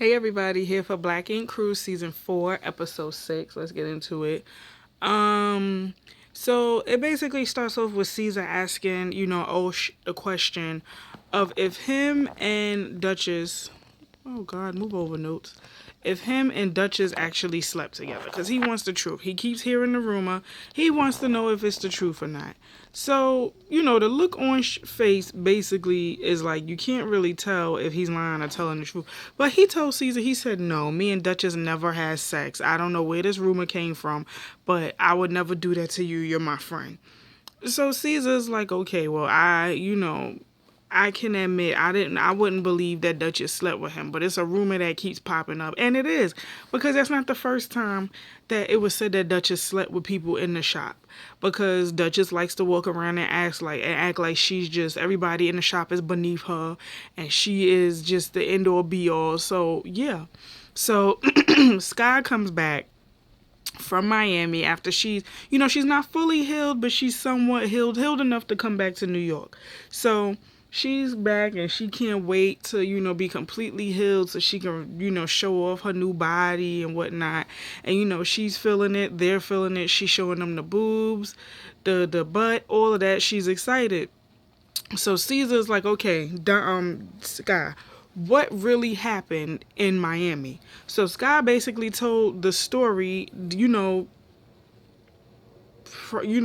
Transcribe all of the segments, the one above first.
Hey everybody, here for Black Ink Cruise season 4, episode 6. Let's get into it. Um so it basically starts off with Cesar asking, the question of if him and Duchess, oh God, move over notes. If him and Duchess actually slept together, because he wants the truth. He keeps hearing the rumor. He wants to know if it's the truth or not. So, the look on face basically is like you can't really tell if he's lying or telling the truth. But he told Caesar, he said, no, me and Duchess never had sex. I don't know where this rumor came from, but I would never do that to you. You're my friend. So Caesar's like, okay, well, I can admit I wouldn't believe that Duchess slept with him, but it's a rumor that keeps popping up. And it is, because that's not the first time that it was said that Duchess slept with people in the shop. Because Duchess likes to walk around and act like she's just everybody in the shop is beneath her and she is just the end all be all. So yeah. So Sky comes back from Miami after she's not fully healed, but she's somewhat healed enough to come back to New York. So she's back and she can't wait to, be completely healed so she can, show off her new body and whatnot. And, she's feeling it, they're feeling it, she's showing them the boobs, the butt, all of that. She's excited. So Caesar's like, okay, Sky, what really happened in Miami? So Sky basically told the story,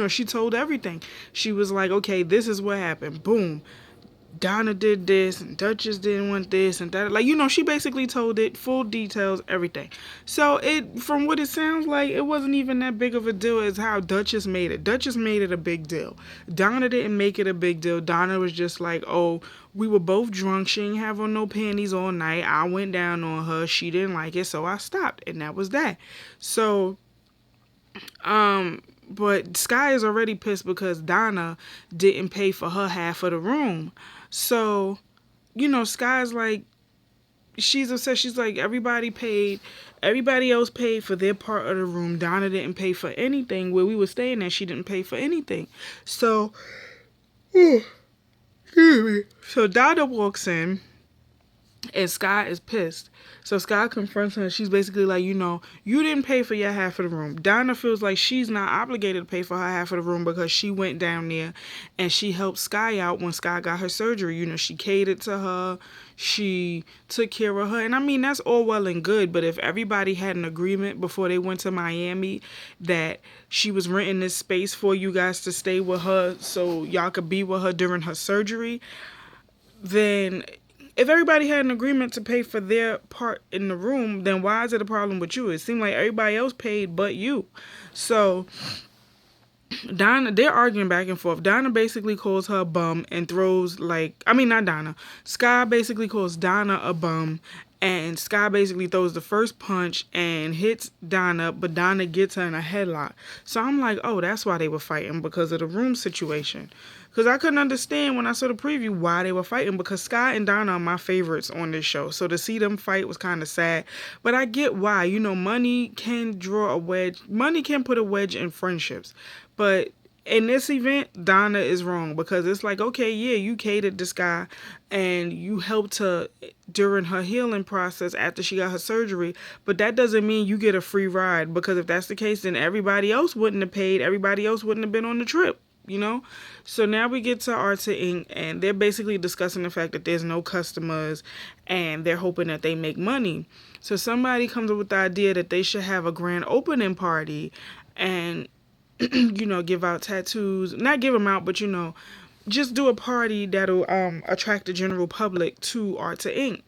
she told everything. She was like, okay, this is what happened. Boom. Donna did this and Duchess didn't want this and that. She basically told it, full details, everything. So from what it sounds like, it wasn't even that big of a deal as how Duchess made it. Duchess made it a big deal. Donna didn't make it a big deal. Donna was just like, oh, we were both drunk. She didn't have on no panties all night. I went down on her. She didn't like it, so I stopped. And that was that. So, but Sky is already pissed because Donna didn't pay for her half of the room. So, Sky's like, she's upset. She's like, everybody else paid for their part of the room. Donna didn't pay for anything. Where we were staying at, she didn't pay for anything. So, so Donna walks in and Sky is pissed. So Sky confronts her and she's basically like, you didn't pay for your half of the room. Donna feels like she's not obligated to pay for her half of the room because she went down there and she helped Sky out when Sky got her surgery. She catered to her. She took care of her. And I mean, that's all well and good. But if everybody had an agreement before they went to Miami that she was renting this space for you guys to stay with her so y'all could be with her during her surgery, then if everybody had an agreement to pay for their part in the room, then why is it a problem with you? It seemed like everybody else paid but you. So Donna, they're arguing back and forth. Donna basically calls her a bum and not Donna. Sky basically calls Donna a bum and Sky basically throws the first punch and hits Donna, but Donna gets her in a headlock. So I'm like, oh, that's why they were fighting, because of the room situation. Because I couldn't understand when I saw the preview why they were fighting, because Sky and Donna are my favorites on this show. So to see them fight was kind of sad. But I get why. Money can draw a wedge. Money can put a wedge in friendships. But in this event, Donna is wrong, because it's like, okay, yeah, you catered to Sky and you helped her during her healing process after she got her surgery, but that doesn't mean you get a free ride, because if that's the case, then everybody else wouldn't have paid, everybody else wouldn't have been on the trip, So now we get to Arta Inc. and they're basically discussing the fact that there's no customers and they're hoping that they make money. So somebody comes up with the idea that they should have a grand opening party and give out tattoos, not give them out, but just do a party that'll attract the general public to Arta Inc.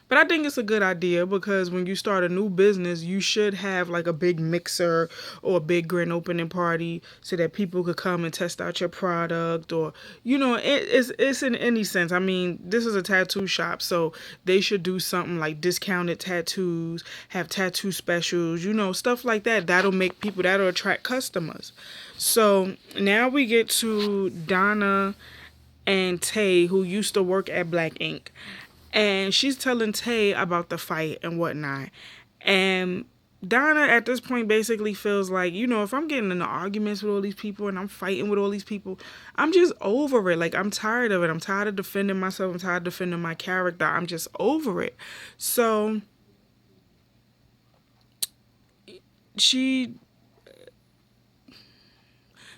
But I think it's a good idea, because when you start a new business, you should have like a big mixer or a big grand opening party so that people could come and test out your product, or, it's in any sense. I mean, this is a tattoo shop, so they should do something like discounted tattoos, have tattoo specials, stuff like that. That'll attract customers. So now we get to Donna and Tay, who used to work at Black Ink. And she's telling Tay about the fight and whatnot. And Donna at this point basically feels like, if I'm getting into arguments with all these people and I'm fighting with all these people, I'm just over it. Like, I'm tired of it. I'm tired of defending myself. I'm tired of defending my character. I'm just over it. So she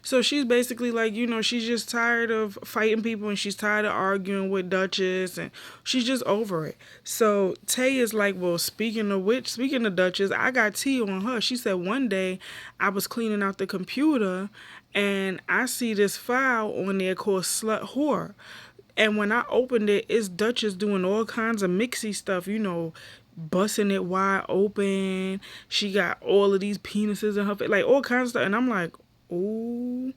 So she's basically like, she's just tired of fighting people and she's tired of arguing with Duchess and she's just over it. So Tay is like, well, speaking of Duchess, I got tea on her. She said one day I was cleaning out the computer and I see this file on there called Slut Whore. And when I opened it, it's Duchess doing all kinds of mixy stuff, busting it wide open. She got all of these penises in her face, like all kinds of stuff. And I'm like, ooh,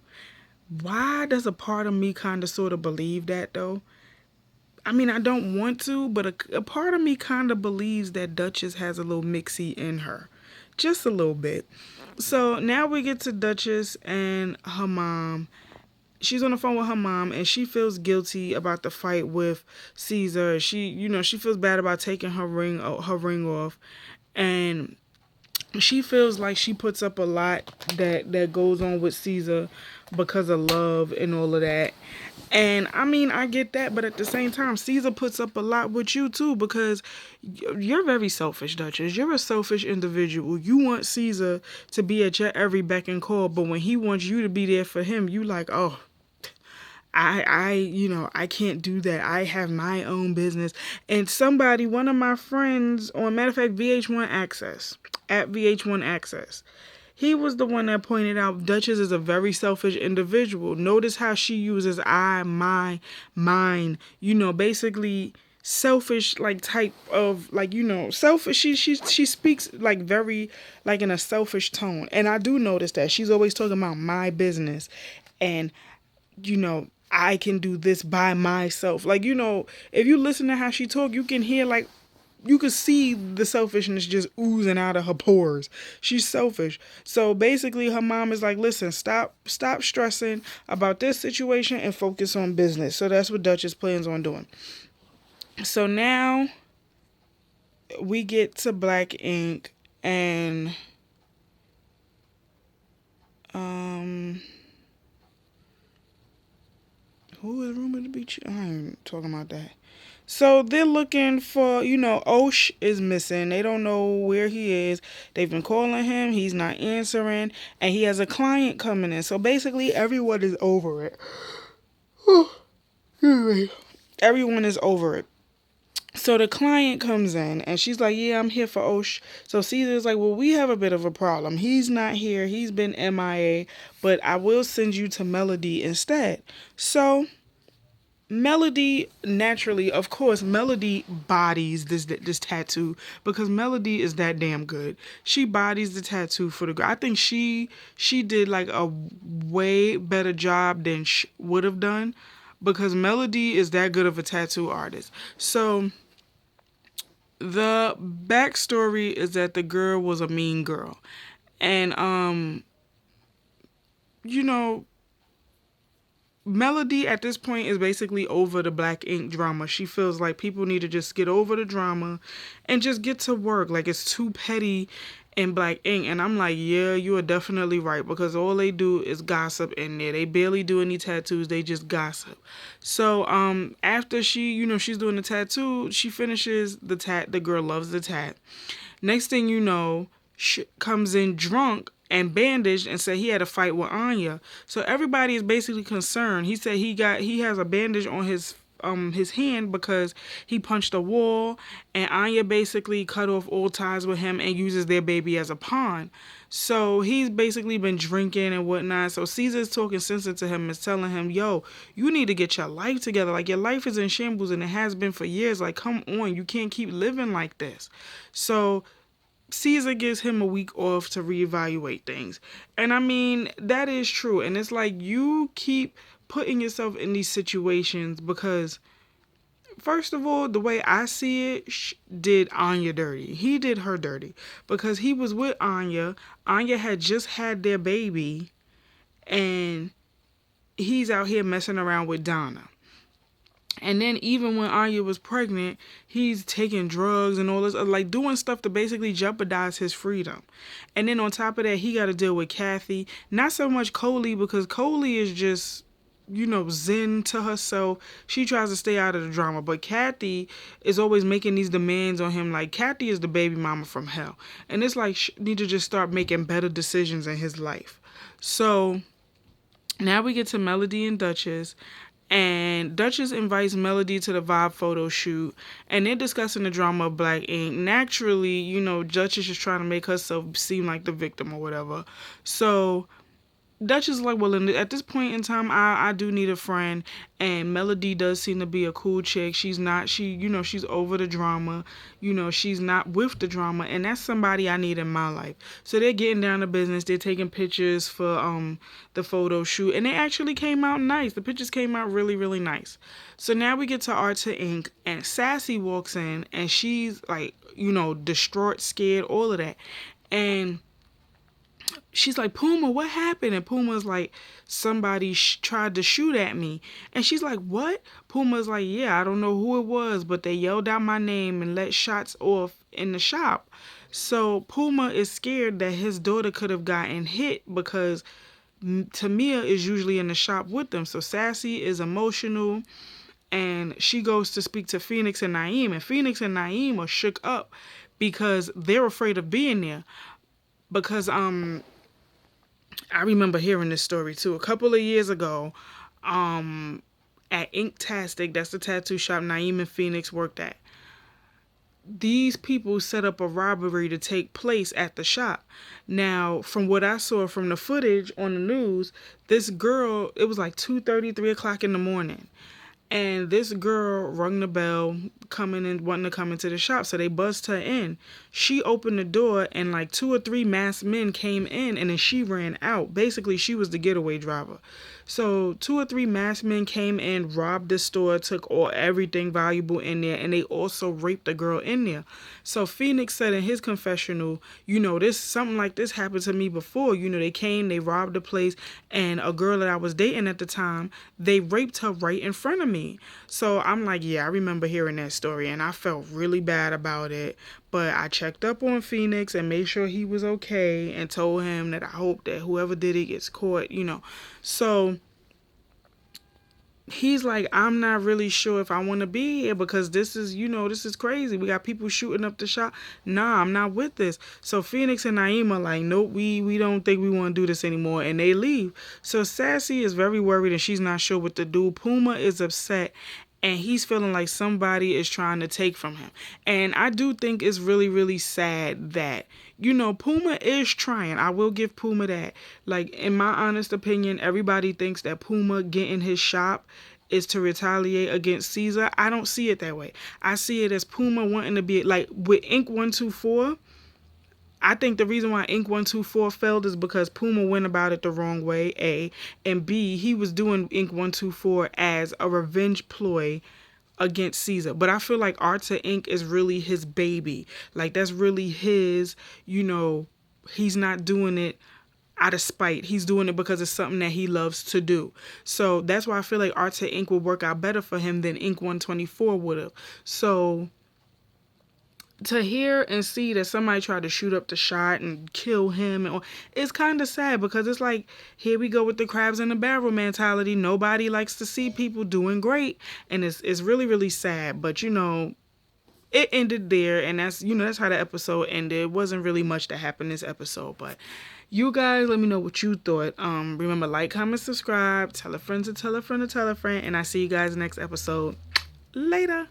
why does a part of me kind of sort of believe that though? I mean, I don't want to, but a part of me kind of believes that Duchess has a little mixy in her. Just a little bit. So now we get to Duchess and her mom. She's on the phone with her mom and she feels guilty about the fight with Cesar. She feels bad about taking her ring off, and she feels like she puts up a lot that goes on with Cesar because of love and all of that. And I mean, I get that, but at the same time, Cesar puts up a lot with you too because you're very selfish, Duchess. You're a selfish individual. You want Cesar to be at your every beck and call, but when he wants you to be there for him, you like, oh, I can't do that. I have my own business. And one of my friends, on matter of fact, VH1 Access, at VH1 Access, he was the one that pointed out Duchess is a very selfish individual. Notice how she uses I, my, mine, basically selfish, like type of, like, selfish. She speaks like very, like in a selfish tone. And I do notice that she's always talking about my business and, I can do this by myself. Like, if you listen to how she talk, you can hear, like, you can see the selfishness just oozing out of her pores. She's selfish. So basically her mom is like, listen, stop stressing about this situation and focus on business. So that's what Duchess plans on doing. So now we get to Black Ink and who is rumored to be I ain't talking about that. So they're looking for, Osh is missing. They don't know where he is. They've been calling him. He's not answering. And he has a client coming in. So basically everyone is over it. Everyone is over it. So the client comes in and she's like, yeah, I'm here for Osh. So Cesar's like, well, we have a bit of a problem. He's not here. He's been MIA, but I will send you to Melody instead. So Melody, naturally, of course, Melody bodies this tattoo because Melody is that damn good. She bodies the tattoo for the girl. I think she did like a way better job than she would have done because Melody is that good of a tattoo artist. So the backstory is that the girl was a mean girl. And, Melody at this point is basically over the Black Ink drama. She feels like people need to just get over the drama and just get to work. Like, it's too petty in Black Ink. And I'm like, yeah, you are definitely right because all they do is gossip in there. They barely do any tattoos. They just gossip. So after she's doing the tattoo, she finishes the tat. The girl loves the tat. Next thing you know, she comes in drunk and bandaged and said he had a fight with Anya. So everybody is basically concerned. He said he has a bandage on his hand because he punched a wall and Anya basically cut off all ties with him and uses their baby as a pawn. So he's basically been drinking and whatnot. So Cesar's talking sense to him and telling him, yo, you need to get your life together. Like, your life is in shambles and it has been for years. Like, come on, you can't keep living like this. So Cesar gives him a week off to reevaluate things. And I mean, that is true. And it's like, you keep putting yourself in these situations because, first of all, the way I see it, did Anya dirty. He did her dirty because he was with Anya. Anya had just had their baby and he's out here messing around with Donna. And then even when Anya was pregnant, he's taking drugs and all this, like doing stuff to basically jeopardize his freedom. And then on top of that, he got to deal with Kathy. Not so much Coley, because Coley is just, zen to herself. She tries to stay out of the drama. But Kathy is always making these demands on him. Like, Kathy is the baby mama from hell. And it's like, she need to just start making better decisions in his life. So now we get to Melody and Duchess. And Duchess invites Melody to the Vibe photo shoot, and they're discussing the drama of Black Ink. Naturally, Duchess is trying to make herself seem like the victim or whatever. So Duchess is like, well, at this point in time, I do need a friend, and Melody does seem to be a cool chick. She's over the drama. She's not with the drama, and that's somebody I need in my life. So they're getting down to business. They're taking pictures for the photo shoot, and they actually came out nice. The pictures came out really, really nice. So now we get to Art to Ink, and Sassy walks in, and she's like, distraught, scared, all of that. And she's like, Puma, what happened? And Puma's like, somebody tried to shoot at me. And she's like, what? Puma's like, yeah, I don't know who it was, but they yelled out my name and let shots off in the shop. So Puma is scared that his daughter could have gotten hit because Tamia is usually in the shop with them. So Sassy is emotional, and she goes to speak to Phoenix and Naeem. And Phoenix and Naeem are shook up because they're afraid of being there. Because I remember hearing this story too. A couple of years ago, at Inktastic, that's the tattoo shop Naeem and Phoenix worked at, these people set up a robbery to take place at the shop. Now, from what I saw from the footage on the news, this girl, it was like 2:30, 3 o'clock in the morning. And this girl rung the bell, wanting to come into the shop. So they buzzed her in. She opened the door, and like 2 or 3 masked men came in, and then she ran out. Basically, she was the getaway driver. So 2 or 3 masked men came in, robbed the store, took everything valuable in there, and they also raped the girl in there. So Phoenix said in his confessional, something like this happened to me before. They came, they robbed the place, and a girl that I was dating at the time, they raped her right in front of me. So I'm like, yeah, I remember hearing that story, and I felt really bad about it. But I checked up on Phoenix and made sure he was okay, and told him that I hope that whoever did it gets caught, So he's like, I'm not really sure if I want to be here, because this is crazy. We got people shooting up the shop. Nah, I'm not with this. So Phoenix and Naeem are like, nope, we don't think we want to do this anymore, and they leave. So Sassy is very worried, and she's not sure what to do. Puma is upset, and he's feeling like somebody is trying to take from him. And I do think it's really, really sad that, Puma is trying. I will give Puma that. Like, in my honest opinion, everybody thinks that Puma getting his shop is to retaliate against Cesar. I don't see it that way. I see it as Puma wanting to be, like, with Ink 124, I think the reason why Ink 124 failed is because Puma went about it the wrong way, A. And B, he was doing Ink 124 as a revenge ploy against Cesar. But I feel like Art to Ink is really his baby. Like, that's really his, he's not doing it out of spite. He's doing it because it's something that he loves to do. So that's why I feel like Art to Ink would work out better for him than Ink 124 would have. So to hear and see that somebody tried to shoot up the shot and kill him, it's kind of sad, because it's like, here we go with the crabs in the barrel mentality. Nobody likes to see people doing great, and it's really, really sad. But it ended there, and that's how the episode ended. It wasn't really much that happened this episode, but you guys let me know what you thought. Remember, like, comment, subscribe, tell a friend to tell a friend to tell a friend, and I see you guys next episode. Later.